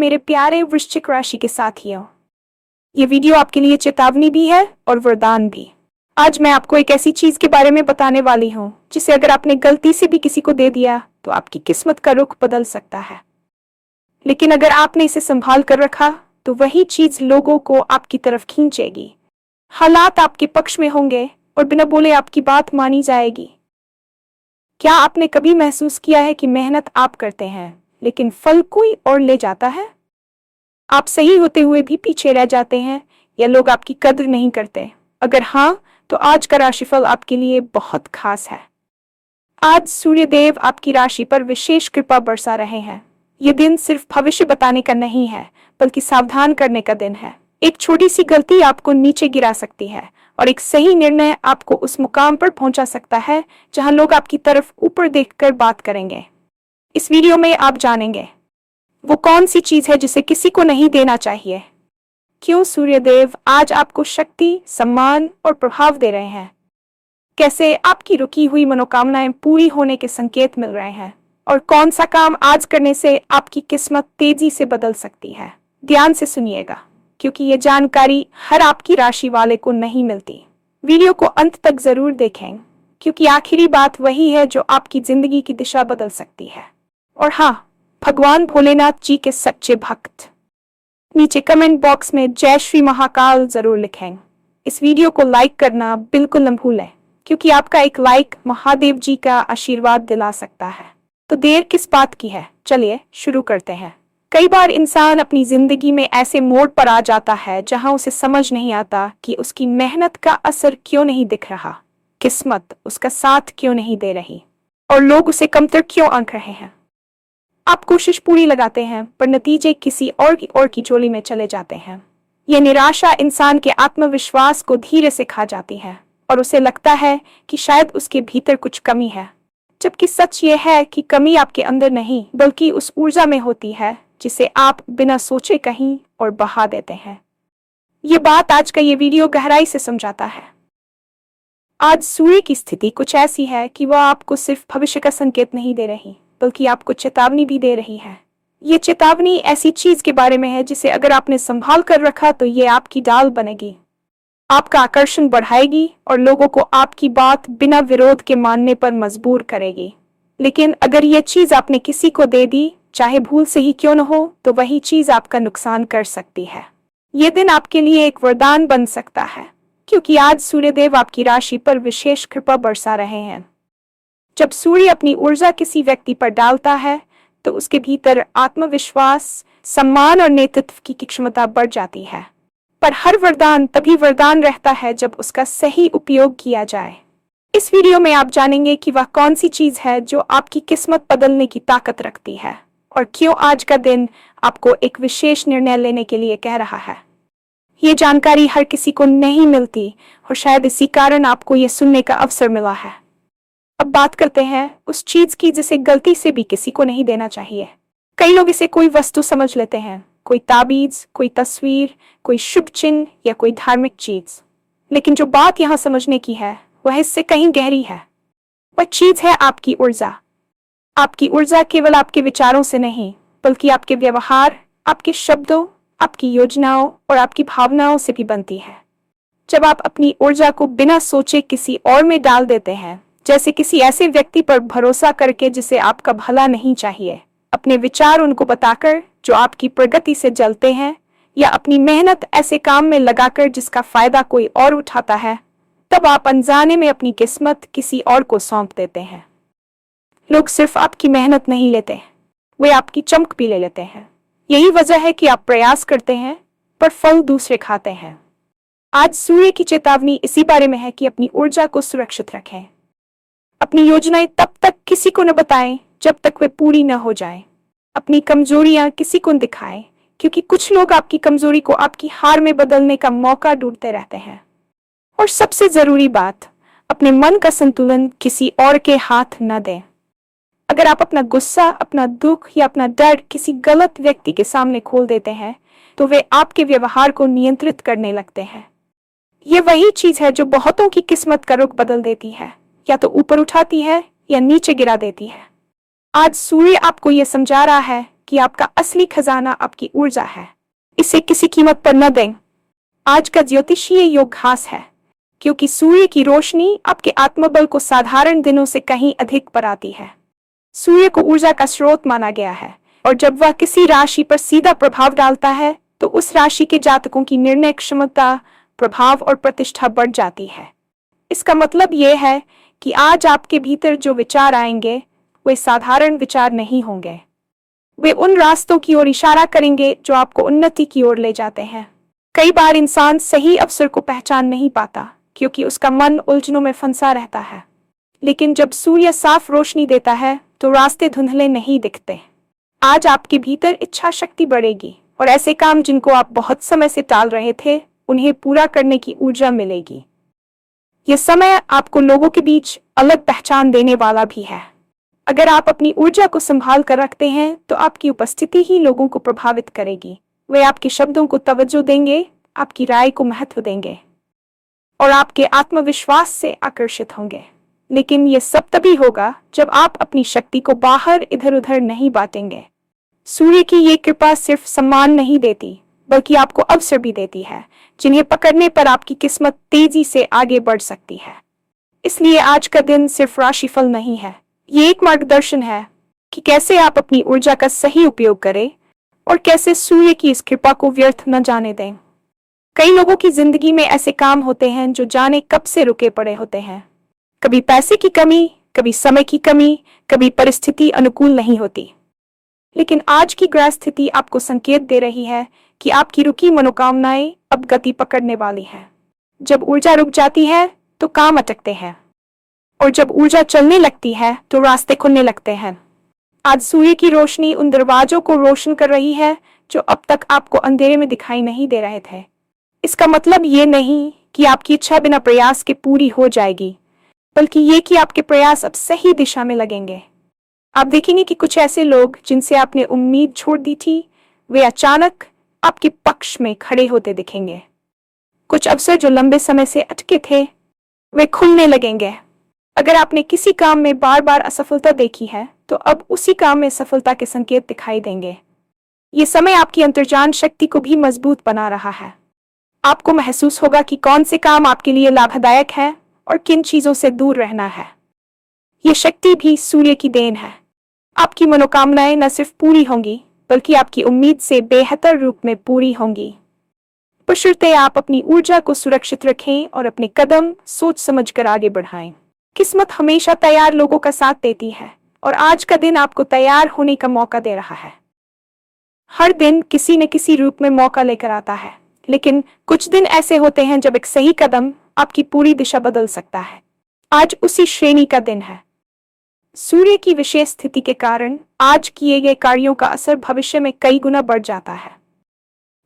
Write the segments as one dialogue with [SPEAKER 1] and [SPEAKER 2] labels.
[SPEAKER 1] मेरे प्यारे वृश्चिक राशि के साथियों, ये वीडियो आपके लिए चेतावनी भी है और वरदान भी। आज मैं आपको एक ऐसी चीज के बारे में बताने वाली हूँ जिसे अगर आपने गलती से भी किसी को दे दिया तो आपकी किस्मत का रुख बदल सकता है। लेकिन अगर आपने इसे संभाल कर रखा तो वही चीज लोगों को आपकी तरफ खींचेगी। हालात आपके पक्ष में होंगे और बिना बोले आपकी बात मानी जाएगी। क्या आपने कभी महसूस किया है कि मेहनत आप करते हैं लेकिन फल कोई और ले जाता है? आप सही होते हुए भी पीछे रह जाते हैं या लोग आपकी कद्र नहीं करते? अगर हाँ, तो आज का राशिफल आपके लिए बहुत खास है। आज सूर्यदेव आपकी राशि पर विशेष कृपा बरसा रहे हैं। ये दिन सिर्फ भविष्य बताने का नहीं है, बल्कि सावधान करने का दिन है। एक छोटी सी गलती आपको नीचे गिरा सकती है और एक सही निर्णय आपको उस मुकाम पर पहुंचा सकता है जहां लोग आपकी तरफ ऊपर देखकर बात करेंगे। इस वीडियो में आप जानेंगे वो कौन सी चीज है जिसे किसी को नहीं देना चाहिए, क्यों सूर्यदेव आज आपको शक्ति, सम्मान और प्रभाव दे रहे हैं, कैसे आपकी रुकी हुई मनोकामनाएं पूरी होने के संकेत मिल रहे हैं, और कौन सा काम आज करने से आपकी किस्मत तेजी से बदल सकती है। ध्यान से सुनिएगा, क्योंकि ये जानकारी हर आपकी राशि वाले को नहीं मिलती। वीडियो को अंत तक जरूर देखें, क्योंकि आखिरी बात वही है जो आपकी जिंदगी की दिशा बदल सकती है। और हाँ, भगवान भोलेनाथ जी के सच्चे भक्त नीचे कमेंट बॉक्स में जय श्री महाकाल जरूर लिखें। इस वीडियो को लाइक करना बिल्कुल न भूलें, क्योंकि आपका एक लाइक महादेव जी का आशीर्वाद दिला सकता है। तो देर किस बात की है, चलिए शुरू करते हैं। कई बार इंसान अपनी जिंदगी में ऐसे मोड़ पर आ जाता है जहां उसे समझ नहीं आता कि उसकी मेहनत का असर क्यों नहीं दिख रहा, किस्मत उसका साथ क्यों नहीं दे रही, और लोग उसे कमतर क्यों आंक रहे हैं। आप कोशिश पूरी लगाते हैं पर नतीजे किसी और की झोली में चले जाते हैं। ये निराशा इंसान के आत्मविश्वास को धीरे से खा जाती है और उसे लगता है कि शायद उसके भीतर कुछ कमी है, जबकि सच ये है कि कमी आपके अंदर नहीं बल्कि उस ऊर्जा में होती है जिसे आप बिना सोचे कहीं और बहा देते हैं। ये बात आज का ये वीडियो गहराई से समझाता है। आज सूर्य की स्थिति कुछ ऐसी है कि वह आपको सिर्फ भविष्य का संकेत नहीं दे रही, बल्कि आपको चेतावनी भी दे रही है। ये चेतावनी ऐसी चीज के बारे में है जिसे अगर आपने संभाल कर रखा तो ये आपकी ढाल बनेगी, आपका आकर्षण बढ़ाएगी और लोगों को आपकी बात बिना विरोध के मानने पर मजबूर करेगी। लेकिन अगर ये चीज आपने किसी को दे दी, चाहे भूल से ही क्यों न हो, तो वही चीज आपका नुकसान कर सकती है। ये दिन आपके लिए एक वरदान बन सकता है, क्योंकि आज सूर्यदेव आपकी राशि पर विशेष कृपा बरसा रहे हैं। जब सूर्य अपनी ऊर्जा किसी व्यक्ति पर डालता है तो उसके भीतर आत्मविश्वास, सम्मान और नेतृत्व की क्षमता बढ़ जाती है। पर हर वरदान तभी वरदान रहता है जब उसका सही उपयोग किया जाए। इस वीडियो में आप जानेंगे कि वह कौन सी चीज है जो आपकी किस्मत बदलने की ताकत रखती है और क्यों आज का दिन आपको एक विशेष निर्णय लेने के लिए कह रहा है। ये जानकारी हर किसी को नहीं मिलती और शायद इसी कारण आपको ये सुनने का अवसर मिला है। अब बात करते हैं उस चीज की जिसे गलती से भी किसी को नहीं देना चाहिए। कई लोग इसे कोई वस्तु समझ लेते हैं, कोई ताबीज, कोई तस्वीर, कोई शुभ चिन्ह या कोई धार्मिक चीज। लेकिन जो बात यहाँ समझने की है वह इससे कहीं गहरी है। वह चीज है आपकी ऊर्जा। आपकी ऊर्जा केवल आपके विचारों से नहीं, बल्कि आपके व्यवहार, आपके शब्दों, आपकी योजनाओं और आपकी भावनाओं से भी बनती है। जब आप अपनी ऊर्जा को बिना सोचे किसी और में डाल देते हैं, जैसे किसी ऐसे व्यक्ति पर भरोसा करके जिसे आपका भला नहीं चाहिए, अपने विचार उनको बताकर जो आपकी प्रगति से जलते हैं, या अपनी मेहनत ऐसे काम में लगाकर जिसका फायदा कोई और उठाता है, तब आप अनजाने में अपनी किस्मत किसी और को सौंप देते हैं। लोग सिर्फ आपकी मेहनत नहीं लेते, वे आपकी चमक भी ले लेते हैं। यही वजह है कि आप प्रयास करते हैं पर फल दूसरे खाते हैं। आज सूर्य की चेतावनी इसी बारे में है कि अपनी ऊर्जा को सुरक्षित रखें। अपनी योजनाएं तब तक किसी को न बताएं जब तक वे पूरी न हो जाएं। अपनी कमजोरियां किसी को न दिखाएं, क्योंकि कुछ लोग आपकी कमजोरी को आपकी हार में बदलने का मौका ढूंढते रहते हैं। और सबसे जरूरी बात, अपने मन का संतुलन किसी और के हाथ न दें। अगर आप अपना गुस्सा, अपना दुख या अपना डर किसी गलत व्यक्ति के सामने खोल देते हैं तो वे आपके व्यवहार को नियंत्रित करने लगते हैं। ये वही चीज है जो बहुतों की किस्मत का रुख बदल देती है, या तो ऊपर उठाती है या नीचे गिरा देती है। आज सूर्य आपको यह समझा रहा है कि आपका असली खजाना आपकी ऊर्जा है। इसे किसी कीमत पर न दें। आज का ज्योतिषीय योग खास है क्योंकि सूर्य की रोशनी आपके आत्मबल को साधारण दिनों से कहीं अधिक बढ़ाती है। सूर्य को ऊर्जा का स्रोत माना गया है और जब वह किसी राशि पर सीधा प्रभाव डालता है तो उस राशि के जातकों की निर्णय क्षमता, प्रभाव और प्रतिष्ठा बढ़ जाती है। इसका मतलब यह है कि आज आपके भीतर जो विचार आएंगे वे साधारण विचार नहीं होंगे। वे उन रास्तों की ओर इशारा करेंगे जो आपको उन्नति की ओर ले जाते हैं। कई बार इंसान सही अवसर को पहचान नहीं पाता क्योंकि उसका मन उलझनों में फंसा रहता है, लेकिन जब सूर्य साफ रोशनी देता है तो रास्ते धुंधले नहीं दिखते। आज आपके भीतर इच्छा शक्ति बढ़ेगी और ऐसे काम जिनको आप बहुत समय से टाल रहे थे उन्हें पूरा करने की ऊर्जा मिलेगी। यह समय आपको लोगों के बीच अलग पहचान देने वाला भी है। अगर आप अपनी ऊर्जा को संभाल कर रखते हैं तो आपकी उपस्थिति ही लोगों को प्रभावित करेगी। वे आपके शब्दों को तवज्जो देंगे, आपकी राय को महत्व देंगे और आपके आत्मविश्वास से आकर्षित होंगे। लेकिन यह सब तभी होगा जब आप अपनी शक्ति को बाहर इधर उधर नहीं बांटेंगे। सूर्य की ये कृपा सिर्फ सम्मान नहीं देती बल्कि आपको अवसर भी देती है जिन्हें पकड़ने पर आपकी किस्मत तेजी से आगे बढ़ सकती है। इसलिए आज का दिन सिर्फ राशिफल नहीं है, ये एक मार्गदर्शन है कि कैसे आप अपनी ऊर्जा का सही उपयोग करें और कैसे सूर्य की इस कृपा को व्यर्थ न जाने दें। कई लोगों की जिंदगी में ऐसे काम होते हैं जो जाने कब से रुके पड़े होते हैं। कभी पैसे की कमी, कभी समय की कमी, कभी परिस्थिति अनुकूल नहीं होती। लेकिन आज की ग्रह स्थिति आपको संकेत दे रही है कि आपकी रुकी मनोकामनाएं अब गति पकड़ने वाली हैं। जब ऊर्जा रुक जाती है तो काम अटकते हैं और जब ऊर्जा चलने लगती है तो रास्ते खुलने लगते हैं। आज सूर्य की रोशनी उन दरवाजों को रोशन कर रही है जो अब तक आपको अंधेरे में दिखाई नहीं दे रहे थे। इसका मतलब ये नहीं कि आपकी इच्छा बिना प्रयास के पूरी हो जाएगी, बल्कि ये कि आपके प्रयास अब सही दिशा में लगेंगे। आप देखेंगे कि कुछ ऐसे लोग जिनसे आपने उम्मीद छोड़ दी थी वे अचानक आपके पक्ष में खड़े होते दिखेंगे। कुछ अवसर जो लंबे समय से अटके थे वे खुलने लगेंगे। अगर आपने किसी काम में बार बार असफलता देखी है तो अब उसी काम में सफलता के संकेत दिखाई देंगे। ये समय आपकी अंतर्ज्ञान शक्ति को भी मजबूत बना रहा है। आपको महसूस होगा कि कौन से काम आपके लिए लाभदायक है और किन चीजों से दूर रहना है। ये शक्ति भी सूर्य की देन है। आपकी मनोकामनाएं न सिर्फ पूरी होंगी बल्कि आपकी उम्मीद से बेहतर रूप में पूरी होंगी, बशर्ते आप अपनी ऊर्जा को सुरक्षित रखें और अपने कदम सोच समझकर आगे बढ़ाएं। किस्मत हमेशा तैयार लोगों का साथ देती है और आज का दिन आपको तैयार होने का मौका दे रहा है। हर दिन किसी न किसी रूप में मौका लेकर आता है, लेकिन कुछ दिन ऐसे होते हैं जब एक सही कदम आपकी पूरी दिशा बदल सकता है। आज उसी श्रेणी का दिन है। सूर्य की विशेष स्थिति के कारण आज किए गए कार्यों का असर भविष्य में कई गुना बढ़ जाता है।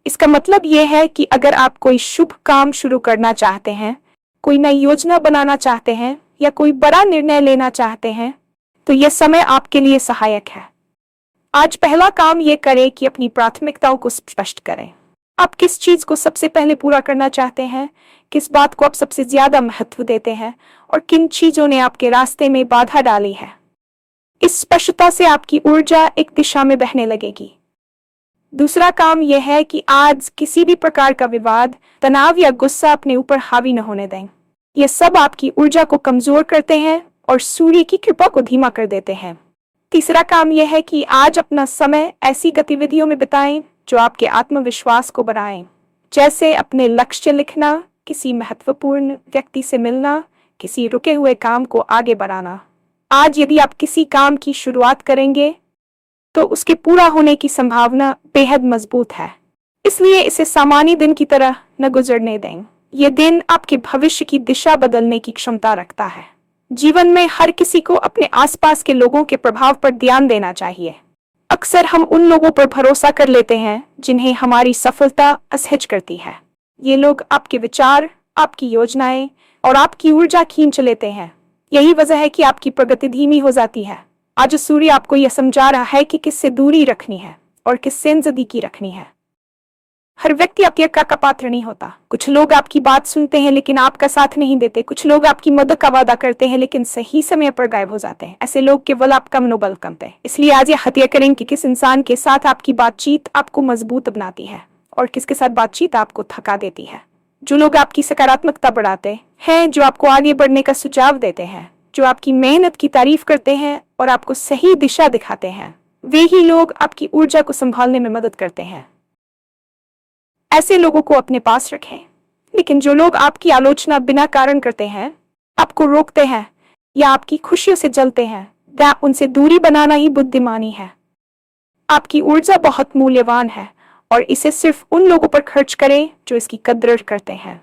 [SPEAKER 1] इसका मतलब यह है कि अगर आप कोई शुभ काम शुरू करना चाहते हैं, कोई नई योजना बनाना चाहते हैं या कोई बड़ा निर्णय लेना चाहते हैं तो यह समय आपके लिए सहायक है। आज पहला काम यह करें कि अपनी प्राथमिकताओं को स्पष्ट करें। आप किस चीज को सबसे पहले पूरा करना चाहते हैं, किस बात को आप सबसे ज्यादा महत्व देते हैं और किन चीजों ने आपके रास्ते में बाधा डाली है। इस स्पष्टता से आपकी ऊर्जा एक दिशा में बहने लगेगी। दूसरा काम यह है कि आज किसी भी प्रकार का विवाद, तनाव या गुस्सा अपने ऊपर हावी न होने दें। ये सब आपकी ऊर्जा को कमजोर करते हैं और सूर्य की कृपा को धीमा कर देते हैं। तीसरा काम यह है कि आज अपना समय ऐसी गतिविधियों में बिताएं जो आपके आत्मविश्वास को बढ़ाएं, जैसे अपने लक्ष्य लिखना, किसी महत्वपूर्ण व्यक्ति से मिलना, किसी रुके हुए काम को आगे बढ़ाना। आज यदि आप किसी काम की शुरुआत करेंगे तो उसके पूरा होने की संभावना बेहद मजबूत है। इसलिए इसे सामान्य दिन की तरह न गुजरने दें। यह दिन आपके भविष्य की दिशा बदलने की क्षमता रखता है। जीवन में हर किसी को अपने आसपास के लोगों के प्रभाव पर ध्यान देना चाहिए। अक्सर हम उन लोगों पर भरोसा कर लेते हैं जिन्हें हमारी सफलता असहज करती है। ये लोग आपके विचार, आपकी योजनाएं और आपकी ऊर्जा खींच लेते हैं। यही वजह है कि आपकी प्रगति धीमी हो जाती है। आज सूर्य आपको यह समझा रहा है कि किससे दूरी रखनी है और किससे नजदीकी रखनी है। हर व्यक्ति आपकी हक्का का पात्र नहीं होता। कुछ लोग आपकी बात सुनते हैं लेकिन आपका साथ नहीं देते। कुछ लोग आपकी मदद का वादा करते हैं लेकिन सही समय पर गायब हो जाते हैं। ऐसे लोग केवल आपका मनोबल कमते हैं। इसलिए आज ये हत्या करें कि किस इंसान के साथ आपकी बातचीत आपको मजबूत बनाती है और किसके साथ बातचीत आपको थका देती है। जो लोग आपकी सकारात्मकता बढ़ाते हैं, जो आपको आगे बढ़ने का सुझाव देते हैं, जो आपकी मेहनत की तारीफ करते हैं और आपको सही दिशा दिखाते हैं, वे ही लोग आपकी ऊर्जा को संभालने में मदद करते हैं। ऐसे लोगों को अपने पास रखें। लेकिन जो लोग आपकी आलोचना बिना कारण करते हैं, आपको रोकते हैं या आपकी खुशियों से जलते हैं, उनसे दूरी बनाना ही बुद्धिमानी है। आपकी ऊर्जा बहुत मूल्यवान है और इसे सिर्फ उन लोगों पर खर्च करें जो इसकी कद्र करते हैं।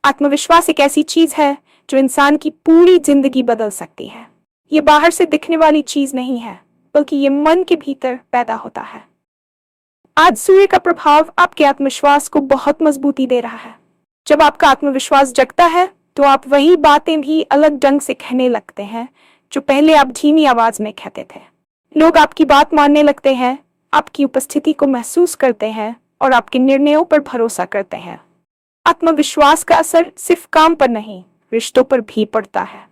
[SPEAKER 1] आत्मविश्वास एक ऐसी चीज है जो इंसान की पूरी जिंदगी बदल सकती है। ये बाहर से दिखने वाली चीज नहीं है, बल्कि ये मन के भीतर पैदा होता है। आज सूर्य का प्रभाव आपके आत्मविश्वास को बहुत मजबूती दे रहा है। जब आपका आत्मविश्वास जगता है तो आप वही बातें भी अलग ढंग से कहने लगते हैं जो पहले आप धीमी आवाज में कहते थे। लोग आपकी बात मानने लगते हैं, आपकी उपस्थिति को महसूस करते हैं और आपके निर्णयों पर भरोसा करते हैं। आत्मविश्वास का असर सिर्फ काम पर नहीं, रिश्तों पर भी पड़ता है।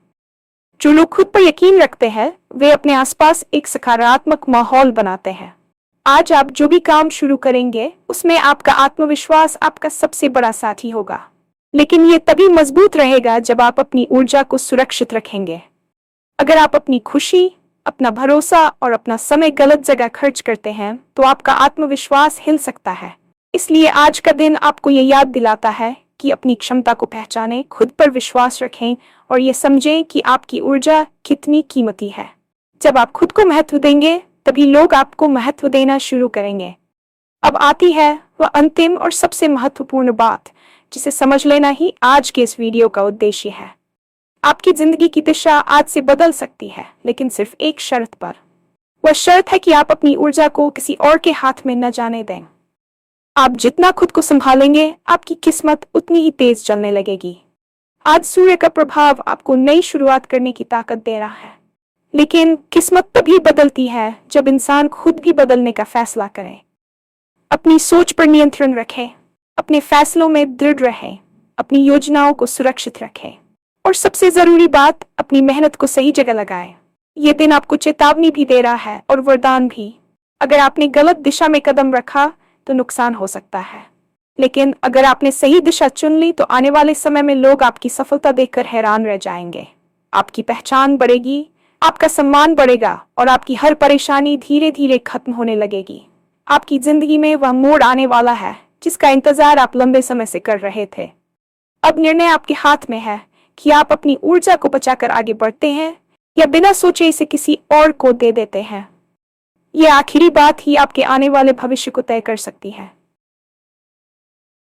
[SPEAKER 1] जो लोग खुद पर यकीन रखते हैं, वे अपने आसपास एक सकारात्मक माहौल बनाते हैं। आज आप जो भी काम शुरू करेंगे, उसमें आपका आत्मविश्वास आपका सबसे बड़ा साथी होगा। लेकिन ये तभी मजबूत रहेगा जब आप अपनी ऊर्जा को सुरक्षित रखेंगे। अगर आप अपनी खुशी, अपना भरोसा और अपना समय गलत जगह खर्च करते हैं, तो आपका आत्मविश्वास हिल सकता है। इसलिए आज का दिन आपको ये याद दिलाता है कि अपनी क्षमता को पहचानें, खुद पर विश्वास रखें और ये समझें कि आपकी ऊर्जा कितनी कीमती है। जब आप खुद को महत्व देंगे, तभी लोग आपको महत्व देना शुरू करेंगे। अब आती है वह अंतिम और सबसे महत्वपूर्ण बात, जिसे समझ लेना ही आज के इस वीडियो का उद्देश्य है। आपकी जिंदगी की दिशा आज से बदल सकती है, लेकिन सिर्फ एक शर्त पर। वह शर्त है कि आप अपनी ऊर्जा को किसी और के हाथ में न जाने दें। आप जितना खुद को संभालेंगे, आपकी किस्मत उतनी ही तेज चलने लगेगी। आज सूर्य का प्रभाव आपको नई शुरुआत करने की ताकत दे रहा है। लेकिन किस्मत तभी बदलती है जब इंसान खुद भी बदलने का फैसला करे। अपनी सोच पर नियंत्रण रखें, अपने फैसलों में दृढ़ रहें, अपनी योजनाओं को सुरक्षित रखें और सबसे जरूरी बात, अपनी मेहनत को सही जगह लगाएं। ये दिन आपको चेतावनी भी दे रहा है और वरदान भी। अगर आपने गलत दिशा में कदम रखा तो नुकसान हो सकता है, लेकिन अगर आपने सही दिशा चुन ली तो आने वाले समय में लोग आपकी सफलता देखकर हैरान रह जाएंगे। आपकी पहचान बढ़ेगी, आपका सम्मान बढ़ेगा और आपकी हर परेशानी धीरे धीरे खत्म होने लगेगी। आपकी जिंदगी में वह मोड़ आने वाला है जिसका इंतजार आप लंबे समय से कर रहे थे। अब निर्णय आपके हाथ में है कि आप अपनी ऊर्जा को बचाकर आगे बढ़ते हैं या बिना सोचे इसे किसी और को दे देते हैं। यह आखिरी बात ही आपके आने वाले भविष्य को तय कर सकती है।